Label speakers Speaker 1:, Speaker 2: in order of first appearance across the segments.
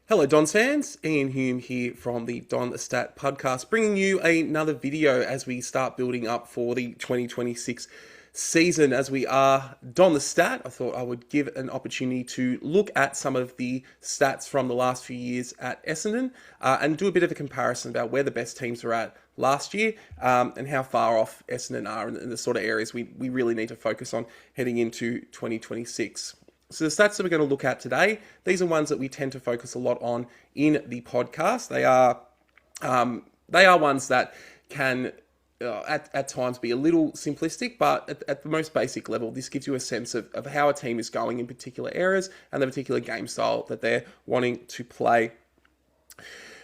Speaker 1: Hello, Don's fans. Ian Hume here from the Don Stat podcast, bringing you another video as we start building up for the 2026 season. As we are Don the Stat, I thought I would give an opportunity to look at some of the stats from the last few years at Essendon and do a bit of a comparison about where the best teams were at last year and how far off Essendon are and the sort of areas we really need to focus on heading into 2026. So the stats that we're going to look at today, these are ones that we tend to focus a lot on in the podcast. They are ones that can at times be a little simplistic, but at the most basic level, this gives you a sense of how a team is going in particular areas and the particular game style that they're wanting to play.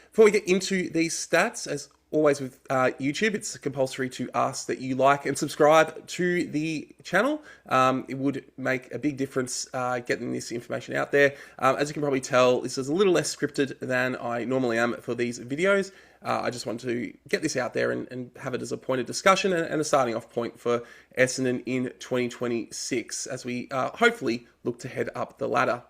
Speaker 1: Before we get into these stats, as always with YouTube, it's compulsory to ask that you like and subscribe to the channel. It would make a big difference getting this information out there. As you can probably tell, this is a little less scripted than I normally am for these videos. I just want to get this out there and have it as a point of discussion and a starting off point for Essendon in 2026 as we hopefully look to head up the ladder.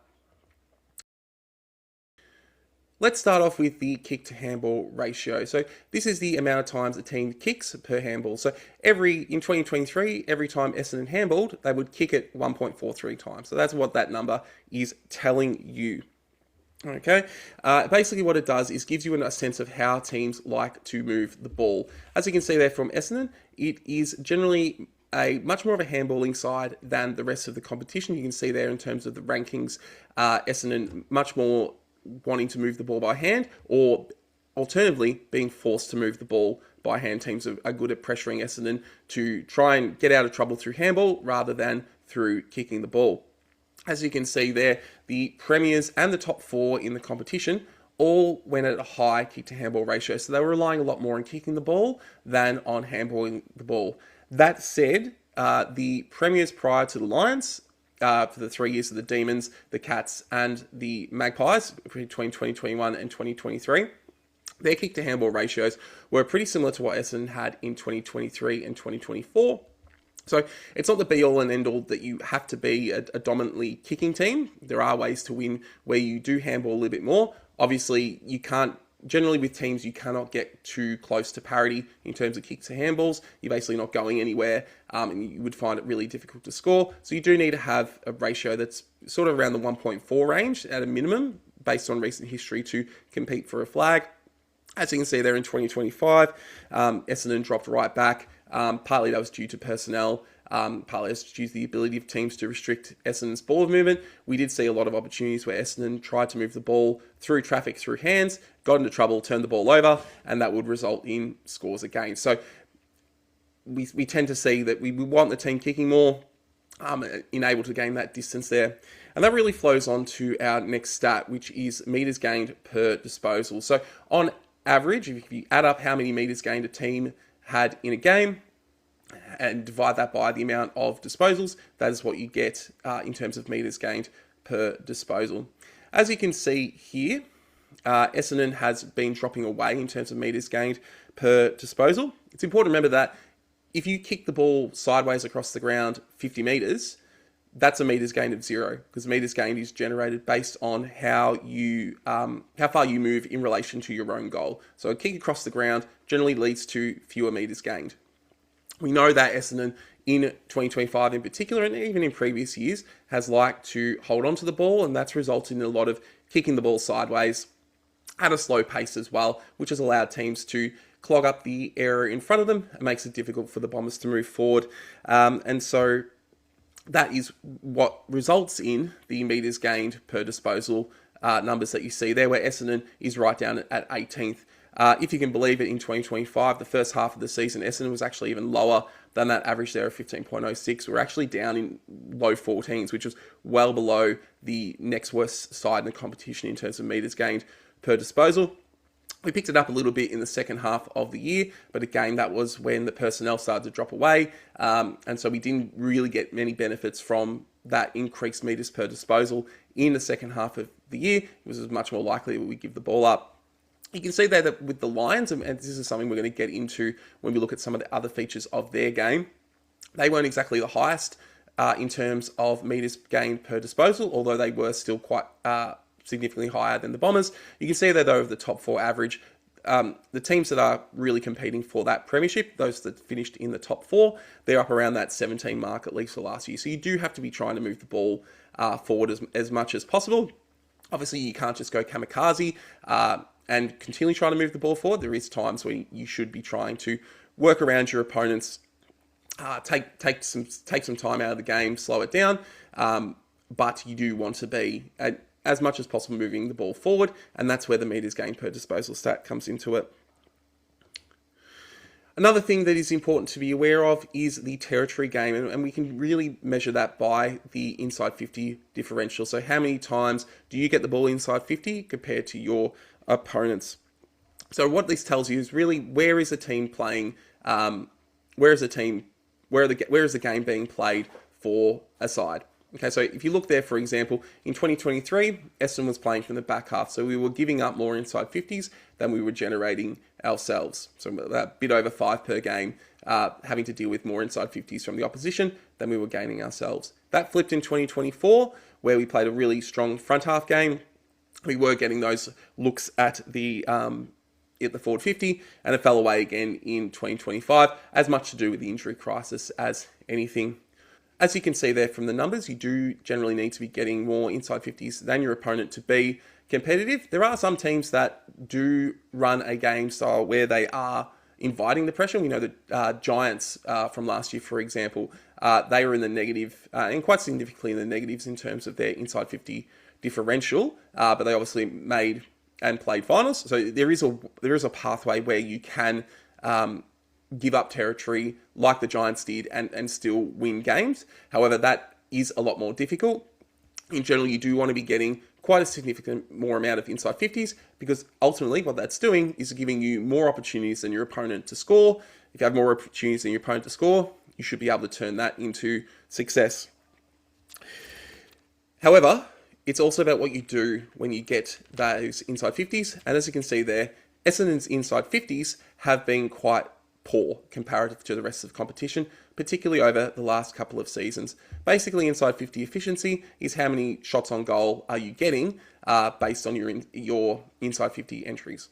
Speaker 1: Let's start off with the kick-to-handball ratio. So this is the amount of times a team kicks per handball. So in 2023, every time Essendon handballed, they would kick it 1.43 times. So that's what that number is telling you. Okay, basically what it does is gives you a sense of how teams like to move the ball. As you can see there from Essendon, it is generally a much more of a handballing side than the rest of the competition. You can see there in terms of the rankings, Essendon much more wanting to move the ball by hand, or alternatively being forced to move the ball by hand. Teams are good at pressuring Essendon to try and get out of trouble through handball rather than through kicking the ball. As you can see there, the premiers and the top four in the competition all went at a high kick-to-handball ratio, so they were relying a lot more on kicking the ball than on handballing the ball. That said, the premiers prior to the Lions, for the 3 years of the Demons, the Cats, and the Magpies between 2021 and 2023, their kick-to-handball ratios were pretty similar to what Essendon had in 2023 and 2024. So it's not the be-all and end-all that you have to be a dominantly kicking team. There are ways to win where you do handball a little bit more. Obviously, you can't. Generally, with teams, you cannot get too close to parity in terms of kicks to handballs. You're basically not going anywhere, and you would find it really difficult to score. So you do need to have a ratio that's sort of around the 1.4 range at a minimum, based on recent history to compete for a flag. As you can see there in 2025, Essendon dropped right back. Partly that was due to personnel. Partly that's due to the ability of teams to restrict Essendon's ball movement. We did see a lot of opportunities where Essendon tried to move the ball through traffic, through hands, got into trouble, turned the ball over, and that would result in scores again. So we tend to see that we want the team kicking more, able to gain that distance there. And that really flows on to our next stat, which is meters gained per disposal. So on average, if you add up how many meters gained a team had in a game and divide that by the amount of disposals, that is what you get in terms of meters gained per disposal. As you can see here, Essendon has been dropping away in terms of meters gained per disposal. It's important to remember that if you kick the ball sideways across the ground 50 meters, that's a meters gained of 0, because meters gained is generated based on how far you move in relation to your own goal. So a kick across the ground generally leads to fewer meters gained. We know that Essendon in 2025 in particular, and even in previous years, has liked to hold on to the ball, and that's resulted in a lot of kicking the ball sideways at a slow pace as well, which has allowed teams to clog up the area in front of them. It makes it difficult for the Bombers to move forward. And so that is what results in the meters gained per disposal numbers that you see there, where Essendon is right down at 18th. If you can believe it, in 2025, the first half of the season, Essendon was actually even lower than that average there of 15.06. We're actually down in low 14s, which is well below the next worst side in the competition in terms of meters gained per disposal. We picked it up a little bit in the second half of the year, but again, that was when the personnel started to drop away. And so we didn't really get many benefits from that increased meters per disposal in the second half of the year. It was much more likely that we give the ball up. You can see there that with the Lions, and this is something we're going to get into when we look at some of the other features of their game, they weren't exactly the highest in terms of meters gained per disposal, although they were still quite significantly higher than the Bombers. You can see that over the top four average, the teams that are really competing for that premiership, those that finished in the top four, they're up around that 17 mark at least for last year. So you do have to be trying to move the ball forward as much as possible. Obviously, you can't just go kamikaze and continually try to move the ball forward. There is times where you should be trying to work around your opponents, take some time out of the game, slow it down, but you do want to be as much as possible moving the ball forward, and that's where the meters gained per disposal stat comes into it. Another thing that is important to be aware of is the territory game, and we can really measure that by the inside 50 differential. So how many times do you get the ball inside 50 compared to your opponents? So what this tells you is really where is the team playing, where is the game being played for a side. Okay, so if you look there, for example, in 2023, Essendon was playing from the back half, so we were giving up more inside 50s than we were generating ourselves. So a bit over 5 per game, having to deal with more inside 50s from the opposition than we were gaining ourselves. That flipped in 2024, where we played a really strong front half game. We were getting those looks at the forward 50, and it fell away again in 2025, as much to do with the injury crisis as anything. As you can see there from the numbers, you do generally need to be getting more inside 50s than your opponent to be competitive. There are some teams that do run a game style where they are inviting the pressure. We know that Giants from last year, for example, they were in the negative, and quite significantly in the negatives in terms of their inside 50 differential, but they obviously made and played finals. So there is a pathway where you can give up territory like the Giants did and still win games. However, that is a lot more difficult. In general, you do want to be getting quite a significant more amount of inside 50s, because ultimately what that's doing is giving you more opportunities than your opponent to score. If you have more opportunities than your opponent to score, you should be able to turn that into success. However, it's also about what you do when you get those inside 50s. And as you can see there, Essendon's inside 50s have been quite poor comparative to the rest of the competition, particularly over the last couple of seasons. Basically, inside 50 efficiency is how many shots on goal are you getting based on your inside 50 entries.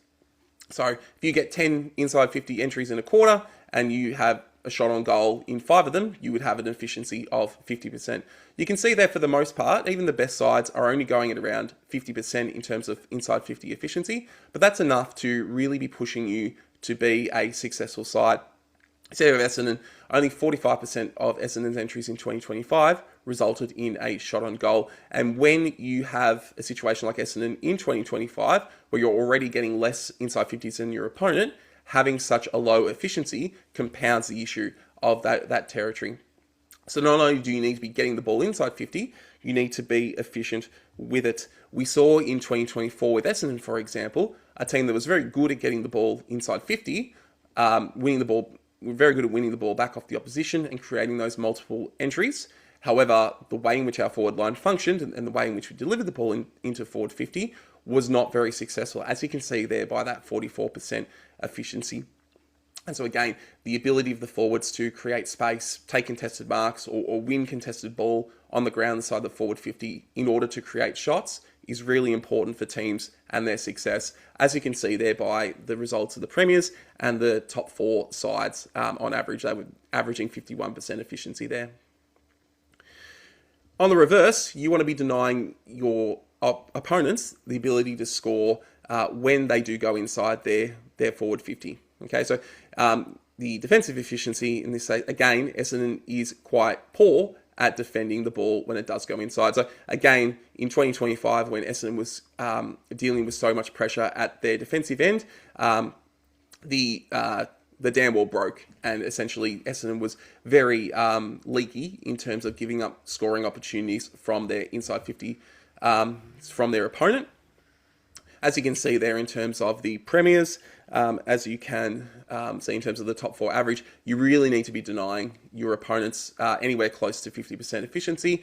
Speaker 1: So if you get 10 inside 50 entries in a quarter and you have a shot on goal in 5 of them, you would have an efficiency of 50%. You can see there for the most part, even the best sides are only going at around 50% in terms of inside 50 efficiency, but that's enough to really be pushing you to be a successful side. Instead of Essendon, only 45% of Essendon's entries in 2025 resulted in a shot on goal. And when you have a situation like Essendon in 2025, where you're already getting less inside 50s than your opponent, having such a low efficiency compounds the issue of that territory. So not only do you need to be getting the ball inside 50, you need to be efficient with it. We saw in 2024 with Essendon, for example, a team that was very good at getting the ball inside 50, winning the ball, very good at winning the ball back off the opposition and creating those multiple entries. However, the way in which our forward line functioned and the way in which we delivered the ball into forward 50 was not very successful, as you can see there by that 44% efficiency. And so again, the ability of the forwards to create space, take contested marks, or win contested ball on the ground inside the forward 50 in order to create shots is really important for teams and their success, as you can see there by the results of the Premiers and the top 4 sides. On average, they were averaging 51% efficiency there. On the reverse, you want to be denying your opponents the ability to score when they do go inside their forward 50. Okay, so the defensive efficiency in this, again, Essendon is quite poor at defending the ball when it does go inside. So again, in 2025, when Essendon was dealing with so much pressure at their defensive end, the dam wall broke, and essentially Essendon was very leaky in terms of giving up scoring opportunities from their inside 50 from their opponent. As you can see there in terms of the Premiers, as you can see in terms of the top 4 average, you really need to be denying your opponents anywhere close to 50% efficiency.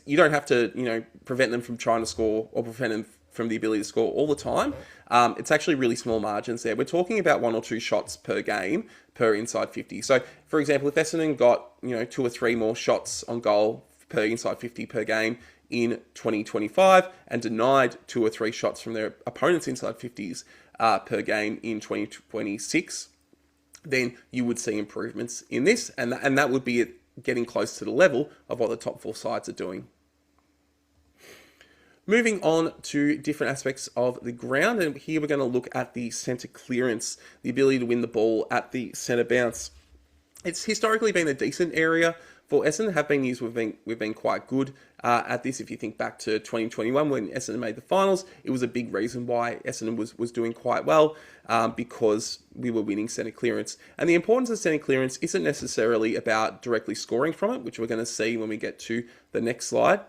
Speaker 1: You don't have to prevent them from trying to score or prevent them from the ability to score all the time. It's actually really small margins there. We're talking about 1 or 2 shots per game per inside 50. So, for example, if Essendon got 2 or 3 more shots on goal per inside 50 per game in 2025 and denied 2 or 3 shots from their opponents' inside 50s per game in 2026, then you would see improvements in this, and that would be it getting close to the level of what the top 4 sides are doing. Moving on to different aspects of the ground, and here we're going to look at the centre clearance, the ability to win the ball at the centre bounce. It's historically been a decent area for Essendon. Have been years we've been quite good at this. If you think back to 2021 when Essendon made the finals, it was a big reason why Essendon was doing quite well because we were winning centre clearance. And the importance of centre clearance isn't necessarily about directly scoring from it, which we're going to see when we get to the next slide.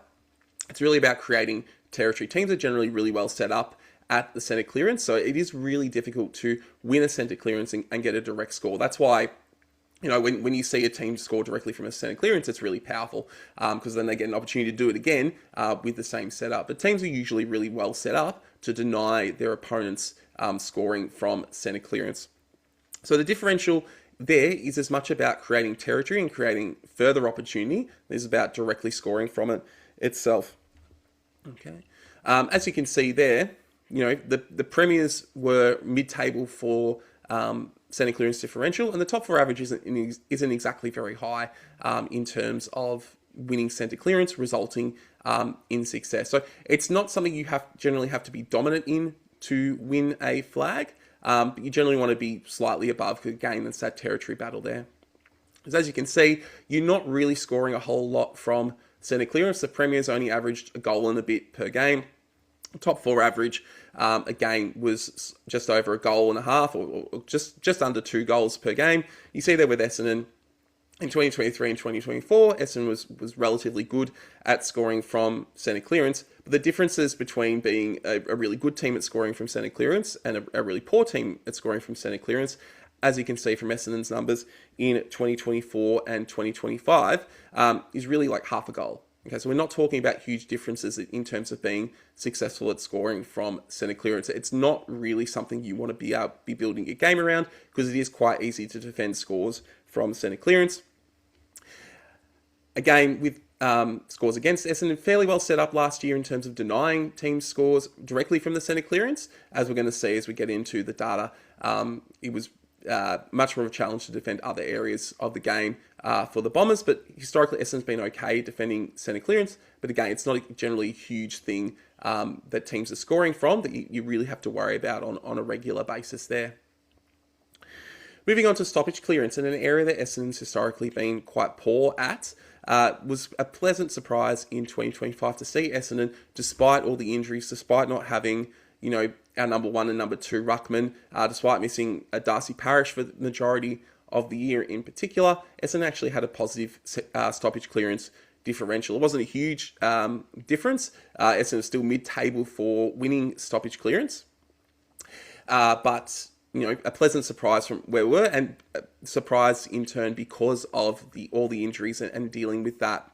Speaker 1: It's really about creating territory. Teams are generally really well set up at the centre clearance, so it is really difficult to win a centre clearance and get a direct score. That's why, you know, when you see a team score directly from a centre clearance, it's really powerful because then they get an opportunity to do it again with the same setup. But teams are usually really well set up to deny their opponents scoring from centre clearance. So the differential there is as much about creating territory and creating further opportunity as about directly scoring from it itself. Okay, as you can see there, you know, the premiers were mid-table for centre clearance differential, and the top 4 average isn't exactly very high in terms of winning centre clearance, resulting in success. So it's not something you generally have to be dominant in to win a flag, but you generally want to be slightly above. Again, that's that territory battle there. Because as you can see, you're not really scoring a whole lot from centre clearance. The premiers only averaged a goal and a bit per game. Top 4 average, again, was just over a goal and a half, or just under 2 goals per game. You see there with Essendon in 2023 and 2024, Essendon was relatively good at scoring from centre clearance. But the differences between being a really good team at scoring from centre clearance and a really poor team at scoring from centre clearance, as you can see from Essendon's numbers in 2024 and 2025, is really like half a goal. Okay, so we're not talking about huge differences in terms of being successful at scoring from centre clearance. It's not really something you want to be building a game around because it is quite easy to defend scores from centre clearance. Again, with scores against Essendon, fairly well set up last year in terms of denying teams scores directly from the centre clearance. As we're going to see as we get into the data, it was much more of a challenge to defend other areas of the game for the Bombers, but historically Essendon's been okay defending centre clearance, but again, it's not generally a huge thing that teams are scoring from that you really have to worry about on a regular basis there. Moving on to stoppage clearance, in an area that Essendon's historically been quite poor at, was a pleasant surprise in 2025 to see Essendon, despite all the injuries, despite not having, you know, our number 1 and number 2 ruckman, despite missing Darcy Parish for the majority of the year in particular, Essendon actually had a positive stoppage clearance differential. It wasn't a huge difference. Essendon was still mid-table for winning stoppage clearance, but you know, a pleasant surprise from where we were, and a surprise in turn because of all the injuries and dealing with that,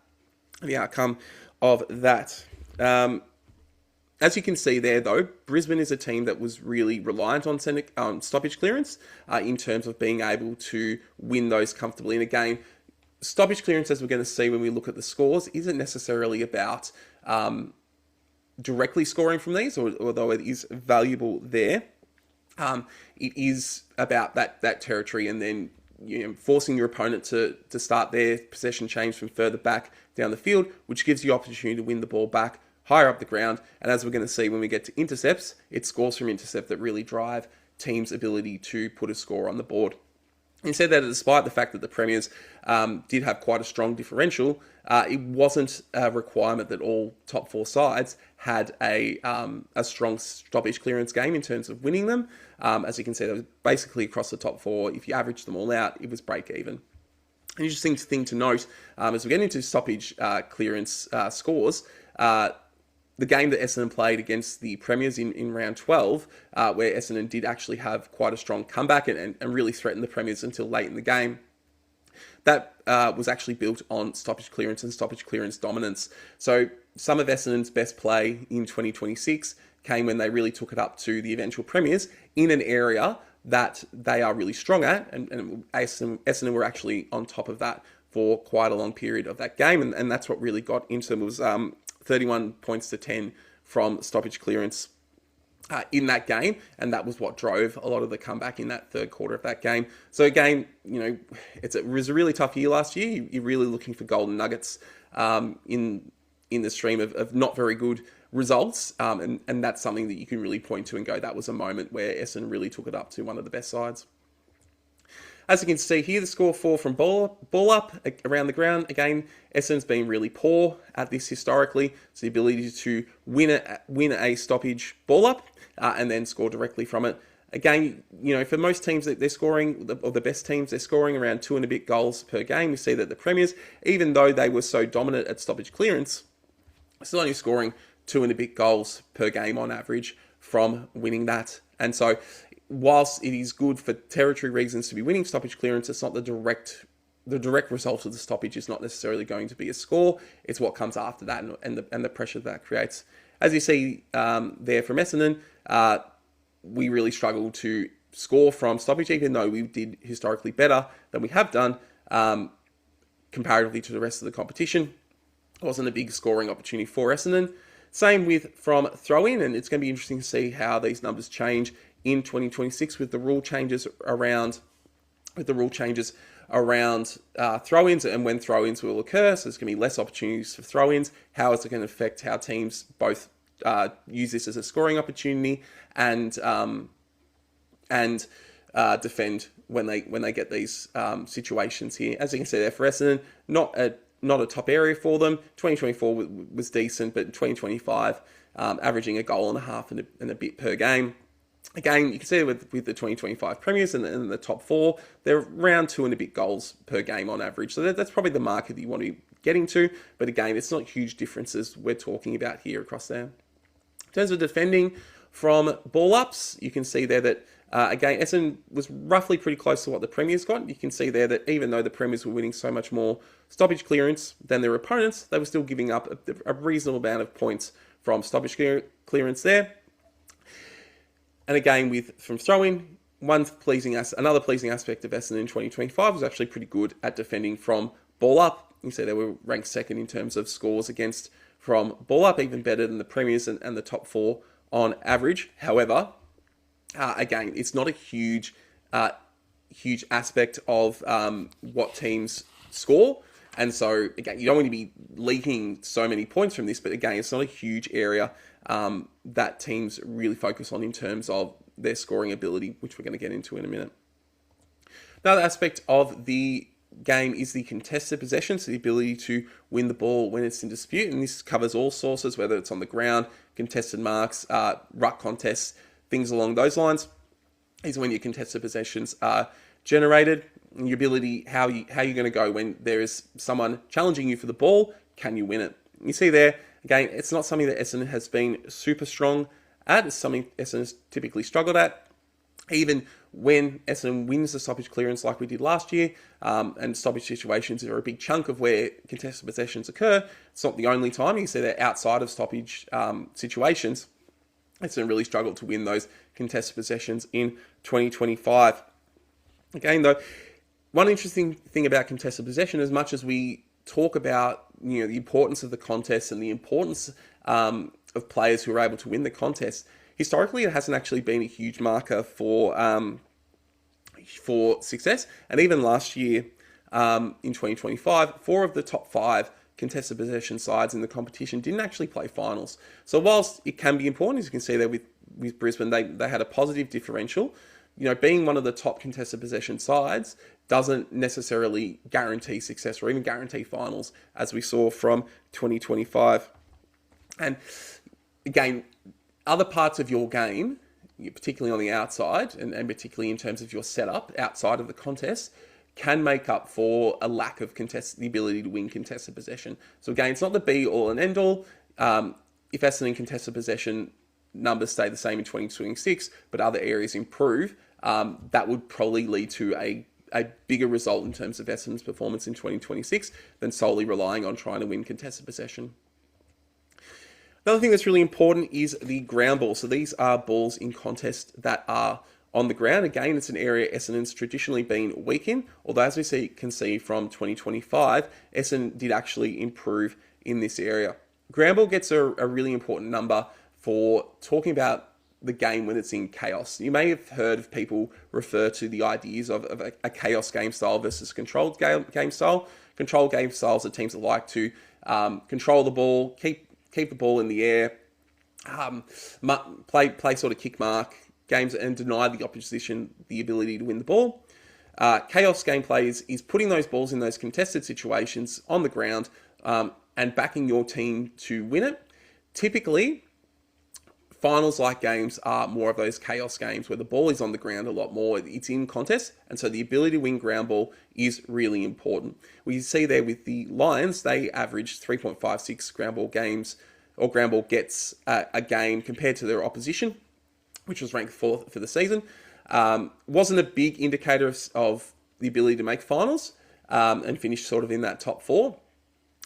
Speaker 1: the outcome of that. As you can see there, though, Brisbane is a team that was really reliant on stoppage clearance in terms of being able to win those comfortably. And again, stoppage clearance, as we're going to see when we look at the scores, isn't necessarily about directly scoring from these, although it is valuable there. It is about that territory and then, you know, forcing your opponent to start their possession change from further back down the field, which gives you opportunity to win the ball back higher up the ground. And as we're going to see when we get to intercepts, it's scores from intercept that really drive teams' ability to put a score on the board. And said that despite the fact that the Premiers did have quite a strong differential, it wasn't a requirement that all top 4 sides had a strong stoppage clearance game in terms of winning them. As you can see, that was basically across the top 4. If you average them all out, it was break even. An interesting thing to note as we get into stoppage clearance scores, the game that Essendon played against the Premiers in round 12, where Essendon did actually have quite a strong comeback and really threatened the Premiers until late in the game, that was actually built on stoppage clearance and stoppage clearance dominance. So some of Essendon's best play in 2026 came when they really took it up to the eventual Premiers in an area that they are really strong at, and Essendon were actually on top of that for quite a long period of that game, and that's what really got into them. It was 31 points to 10 from stoppage clearance in that game, and that was what drove a lot of the comeback in that third quarter of that game. So again, it was a really tough year last year. You're really looking for golden nuggets in the stream of not very good results, and that's something that you can really point to and go, that was a moment where Essendon really took it up to one of the best sides. As you can see here, the score 4 from ball up around the ground. Again, Essendon's been really poor at this historically. So the ability to win a stoppage ball up and then score directly from it. Again, for most teams that they're scoring, or the best teams, they're scoring around 2 and a bit goals per game. We see that the Premiers, even though they were so dominant at stoppage clearance, still only scoring 2 and a bit goals per game on average from winning that. And so whilst it is good for territory reasons to be winning stoppage clearance, it's not the direct result of the stoppage is not necessarily going to be a score. It's what comes after that and the pressure that creates. As you see there from Essendon, we really struggled to score from stoppage, even though we did historically better than we have done comparatively to the rest of the competition. It wasn't a big scoring opportunity for Essendon. Same with from throw-in, and it's going to be interesting to see how these numbers change in 2026 with the rule changes around throw-ins and when throw-ins will occur. So there's going to be less opportunities for throw-ins. How is it going to affect how teams both use this as a scoring opportunity and defend when they get these situations here? As you can see there for Essendon, not a top area for them. 2024 was decent, but in 2025, averaging a goal and a half and a bit per game. Again, you can see with the 2025 Premiers and the top 4, they're around 2 and a bit goals per game on average. So that's probably the market that you want to be getting to. But again, it's not huge differences we're talking about here across there. In terms of defending from ball ups, you can see there that, again, Essendon was roughly pretty close to what the Premiers got. You can see there that even though the Premiers were winning so much more stoppage clearance than their opponents, they were still giving up a reasonable amount of points from stoppage clearance there. And again, from throw-in, another pleasing aspect of Essendon in 2025 was actually pretty good at defending from ball up. You see they were ranked second in terms of scores against from ball up, even better than the Premiers and the top 4 on average. However, again, it's not a huge aspect of what teams score. And so, again, you don't want to be leaking so many points from this, but again, it's not a huge area that teams really focus on in terms of their scoring ability, which we're going to get into in a minute. Another aspect of the game is the contested possession, so the ability to win the ball when it's in dispute, and this covers all sources, whether it's on the ground, contested marks, ruck contests, things along those lines. These are when your contested possessions are generated. And your ability, how you're going to go when there is someone challenging you for the ball, can you win it? You see there, again, it's not something that Essendon has been super strong at. It's something Essendon has typically struggled at. Even when Essendon wins the stoppage clearance like we did last year, and stoppage situations are a big chunk of where contested possessions occur, it's not the only time. You see that outside of stoppage situations, Essendon really struggled to win those contested possessions in 2025. Again, though, one interesting thing about contested possession, as much as we talk about the importance of the contest and the importance of players who are able to win the contest, historically it hasn't actually been a huge marker for success. And even last year, in 2025, 4 of the top 5 contested possession sides in the competition didn't actually play finals. So whilst it can be important, as you can see there with Brisbane, they had a positive differential. Being one of the top contested possession sides doesn't necessarily guarantee success or even guarantee finals, as we saw from 2025. And again, other parts of your game, particularly on the outside, and particularly in terms of your setup outside of the contest, can make up for a lack of the ability to win contested possession. So again, it's not the be all and end all. If Essendon contested possession numbers stay the same in 2026, but other areas improve, that would probably lead to a bigger result in terms of Essendon's performance in 2026 than solely relying on trying to win contested possession. Another thing that's really important is the ground ball. So these are balls in contest that are on the ground. Again, it's an area Essendon's traditionally been weak in, although as can see from 2025, Essendon did actually improve in this area. Ground ball gets a really important number for talking about the game when it's in chaos. You may have heard of people refer to the ideas of a chaos game style versus controlled game style. Controlled game styles are teams that like to control the ball, keep the ball in the air, play sort of kick mark games and deny the opposition the ability to win the ball. Chaos gameplay is putting those balls in those contested situations on the ground and backing your team to win it. Typically, finals-like games are more of those chaos games where the ball is on the ground a lot more. It's in contest, and so the ability to win ground ball is really important. We see there with the Lions, they averaged 3.56 ground ball games, or ground ball gets a game compared to their opposition, which was ranked 4th for the season. Wasn't a big indicator of the ability to make finals and finish sort of in that top 4.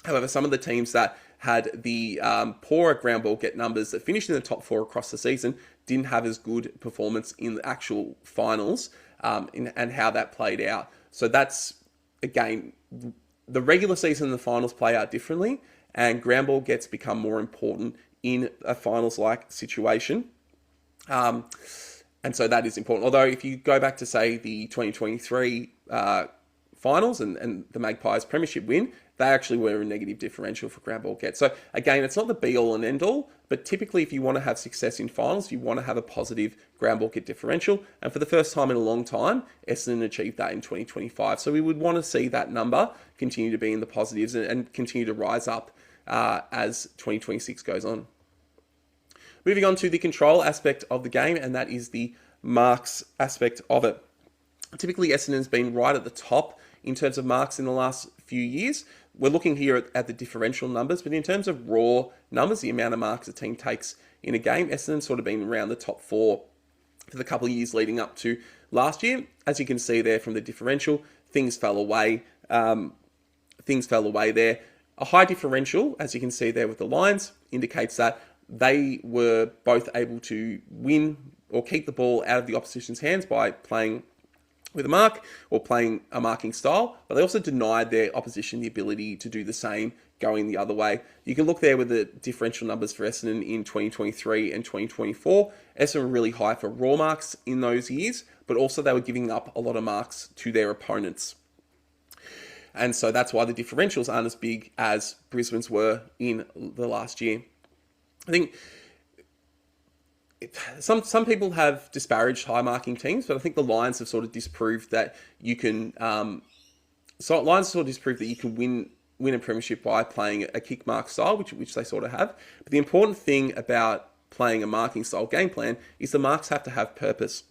Speaker 1: However, some of the teams that had the poorer ground ball get numbers that finished in the top 4 across the season didn't have as good performance in the actual finals and how that played out. So that's, again, the regular season and the finals play out differently, and ground ball gets become more important in a finals-like situation. And so that is important. Although if you go back to, say, the 2023 finals and the Magpies premiership win, they actually were a negative differential for ground ball get. So again, it's not the be-all and end-all, but typically if you want to have success in finals, you want to have a positive ground ball get differential. And for the first time in a long time, Essendon achieved that in 2025. So we would want to see that number continue to be in the positives and continue to rise up as 2026 goes on. Moving on to the control aspect of the game, and that is the marks aspect of it. Typically, Essendon's been right at the top in terms of marks in the last few years. We're looking here at the differential numbers, but in terms of raw numbers, the amount of marks a team takes in a game, Essendon's sort of been around the top 4 for the couple of years leading up to last year. As you can see there from the differential, things fell away. There. A high differential, as you can see there with the Lions, indicates that they were both able to win or keep the ball out of the opposition's hands by playing with a mark or playing a marking style, but they also denied their opposition the ability to do the same going the other way. You can look there with the differential numbers for Essendon in 2023 and 2024. Essendon were really high for raw marks in those years, but also they were giving up a lot of marks to their opponents. And so that's why the differentials aren't as big as Brisbane's were in the last year. I think some people have disparaged high marking teams, but I think the Lions have sort of disproved that you can. Lions sort of disproved that you can win a premiership by playing a kick mark style, which they sort of have. But the important thing about playing a marking style game plan is the marks have to have purpose.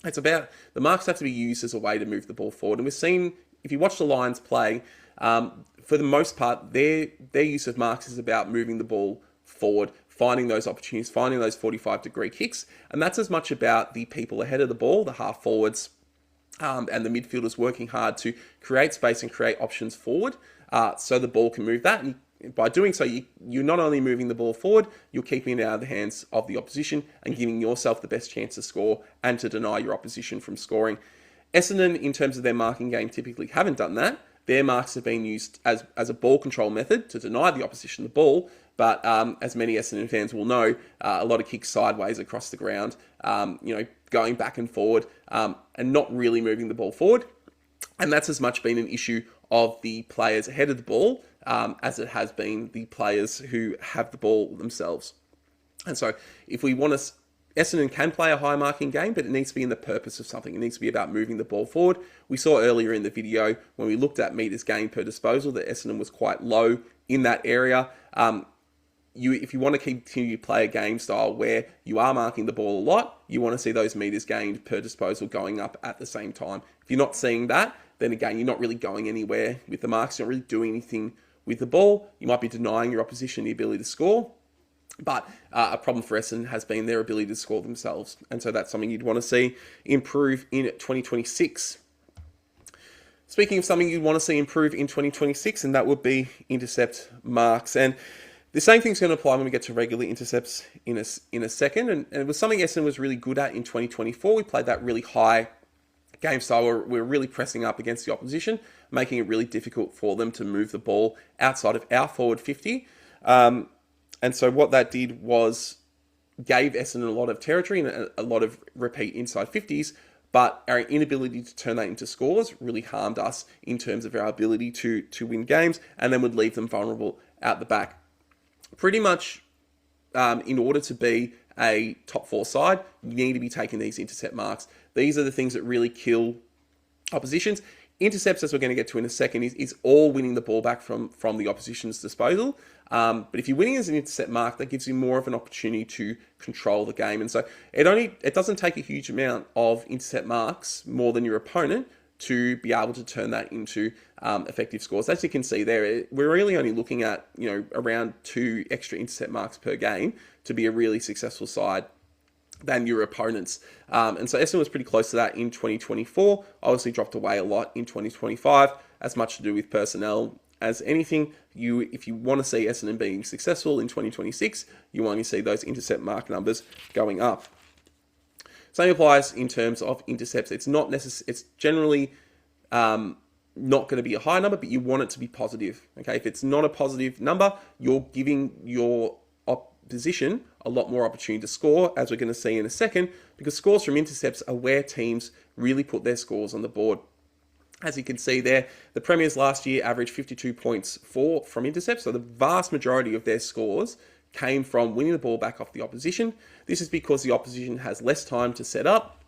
Speaker 1: It's about the marks have to be used as a way to move the ball forward, and we've seen if you watch the Lions play, for the most part, their use of marks is about moving the ball forward, finding those opportunities, finding those 45-degree kicks. And that's as much about the people ahead of the ball, the half forwards, and the midfielders working hard to create space and create options forward so the ball can move that. And by doing so, you're not only moving the ball forward, you're keeping it out of the hands of the opposition and giving yourself the best chance to score and to deny your opposition from scoring. Essendon, in terms of their marking game, typically haven't done that. Their marks have been used as a ball control method to deny the opposition the ball, but as many Essendon fans will know, a lot of kicks sideways across the ground, going back and forward, and not really moving the ball forward. And that's as much been an issue of the players ahead of the ball as it has been the players who have the ball themselves. And so if we want to... Essendon can play a high marking game, but it needs to be in the purpose of something. It needs to be about moving the ball forward. We saw earlier in the video when we looked at meters gained per disposal that Essendon was quite low in that area. If you want to continue to play a game style where you are marking the ball a lot, you want to see those meters gained per disposal going up at the same time. If you're not seeing that, then again, you're not really going anywhere with the marks. You're not really doing anything with the ball. You might be denying your opposition the ability to score. But a problem for Essendon has been their ability to score themselves. And so that's something you'd want to see improve in 2026. Speaking of something you'd want to see improve in 2026, and that would be intercept marks. And The same thing's going to apply when we get to regular intercepts in a second, and it was something Essendon was really good at in 2024. We played that really high game style where we're really pressing up against the opposition, making it really difficult for them to move the ball outside of our forward 50. And so what that did was gave Essendon a lot of territory and a lot of repeat inside 50s, but our inability to turn that into scores really harmed us in terms of our ability to win games, and then would leave them vulnerable out the back. Pretty much, in order to be a top 4 side, you need to be taking these intercept marks. These are the things that really kill oppositions. Intercepts, as we're going to get to in a second, is all winning the ball back from the opposition's disposal. But if you're winning as an intercept mark, that gives you more of an opportunity to control the game. And so it doesn't take a huge amount of intercept marks, more than your opponent, to be able to turn that into effective scores. As you can see there, we're really only looking at around 2 extra intercept marks per game to be a really successful side than your opponents. And so Essendon was pretty close to that in 2024. Obviously dropped away a lot in 2025, as much to do with personnel as anything. If you want to see Essendon being successful in 2026, you want to see those intercept mark numbers going up. Same applies in terms of intercepts. It's not it's generally not going to be a high number, but you want it to be positive. Okay, if it's not a positive number, you're giving your opposition a lot more opportunity to score, as we're going to see in a second, because scores from intercepts are where teams really put their scores on the board. As you can see there, the Premiers last year averaged 52 points from intercepts, so the vast majority of their scores came from winning the ball back off the opposition. This is because the opposition has less time to set up.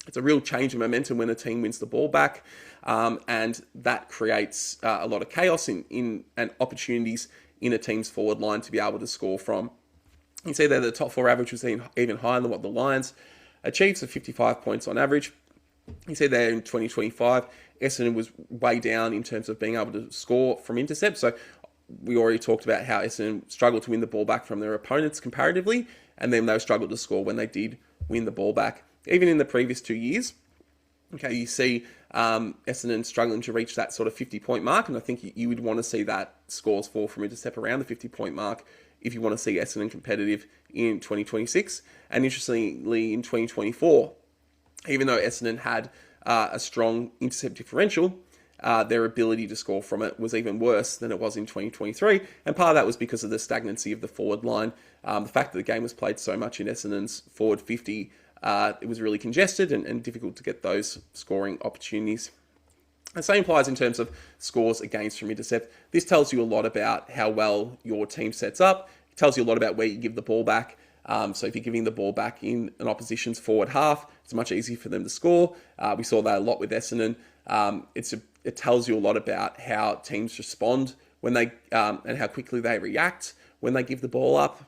Speaker 1: It's a real change in momentum when a team wins the ball back, and that creates a lot of chaos and opportunities in a team's forward line to be able to score from. You can see that the top 4 average was even higher than what the Lions achieved, so 55 points on average. You see there in 2025, Essendon was way down in terms of being able to score from intercepts. So we already talked about how Essendon struggled to win the ball back from their opponents comparatively, and then they struggled to score when they did win the ball back. Even in the previous 2 years, okay, you see Essendon struggling to reach that sort of 50-point mark, and I think you would want to see that scores fall from intercept around the 50-point mark if you want to see Essendon competitive in 2026. And interestingly, in 2024, even though Essendon had a strong intercept differential, their ability to score from it was even worse than it was in 2023. And part of that was because of the stagnancy of the forward line. The fact that the game was played so much in Essendon's forward 50, it was really congested and difficult to get those scoring opportunities. The same applies in terms of scores against from intercept. This tells you a lot about how well your team sets up. It tells you a lot about where you give the ball back. So if you're giving the ball back in an opposition's forward half, it's much easier for them to score. We saw that a lot with Essendon. It tells you a lot about how teams respond when they and how quickly they react when they give the ball up.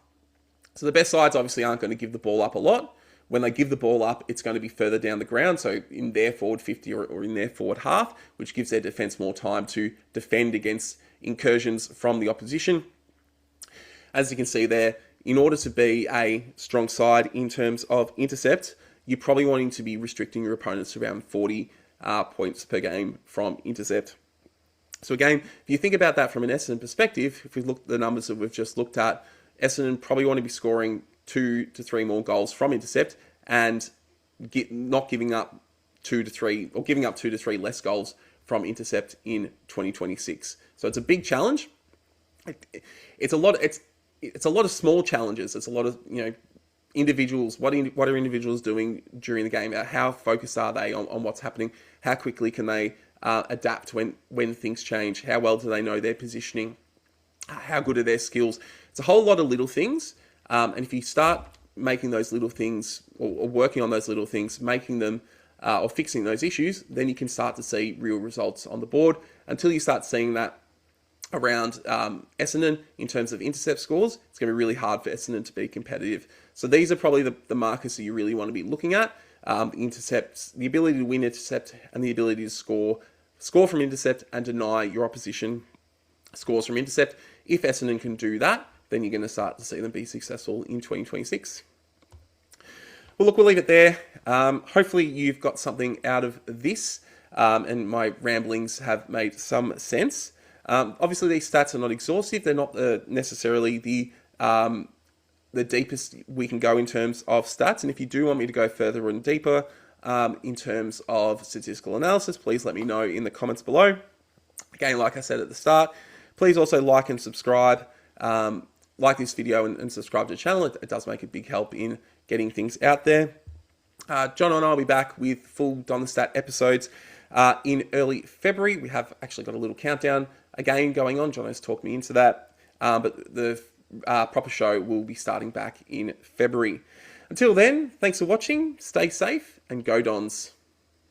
Speaker 1: So the best sides obviously aren't going to give the ball up a lot. When they give the ball up, it's going to be further down the ground, so in their forward 50 or in their forward half, which gives their defence more time to defend against incursions from the opposition. As you can see there, in order to be a strong side in terms of intercept, you're probably wanting to be restricting your opponents to around 40 points per game from intercept. So again, if you think about that from an Essendon perspective, if we look at the numbers that we've just looked at, Essendon probably want to be scoring 2 to 3 more goals from intercept and not giving up 2 to 3, or giving up 2 to 3 less goals from intercept in 2026. So it's a big challenge. It's a lot of small challenges. It's a lot of individuals. What are individuals doing during the game? How focused are they on what's happening? How quickly can they adapt when things change? How well do they know their positioning? How good are their skills? It's a whole lot of little things. And if you start making those little things or working on those little things, making them or fixing those issues, then you can start to see real results on the board. Until you start seeing that around Essendon in terms of intercept scores, it's going to be really hard for Essendon to be competitive. So these are probably the markers that you really want to be looking at. Intercepts, the ability to win intercept and the ability to score from intercept and deny your opposition scores from intercept. If Essendon can do that, then you're going to start to see them be successful in 2026. Well, look, we'll leave it there. Hopefully you've got something out of this, and my ramblings have made some sense. Obviously, these stats are not exhaustive. They're not necessarily the deepest we can go in terms of stats. And if you do want me to go further and deeper in terms of statistical analysis, please let me know in the comments below. Again, like I said at the start, please also like and subscribe. Like this video and subscribe to the channel. It does make a big help in getting things out there. John and I will be back with full Don the Stat episodes in early February. We have actually got a little countdown again going on. John has talked me into that. But the proper show will be starting back in February. Until then, thanks for watching. Stay safe and go Dons.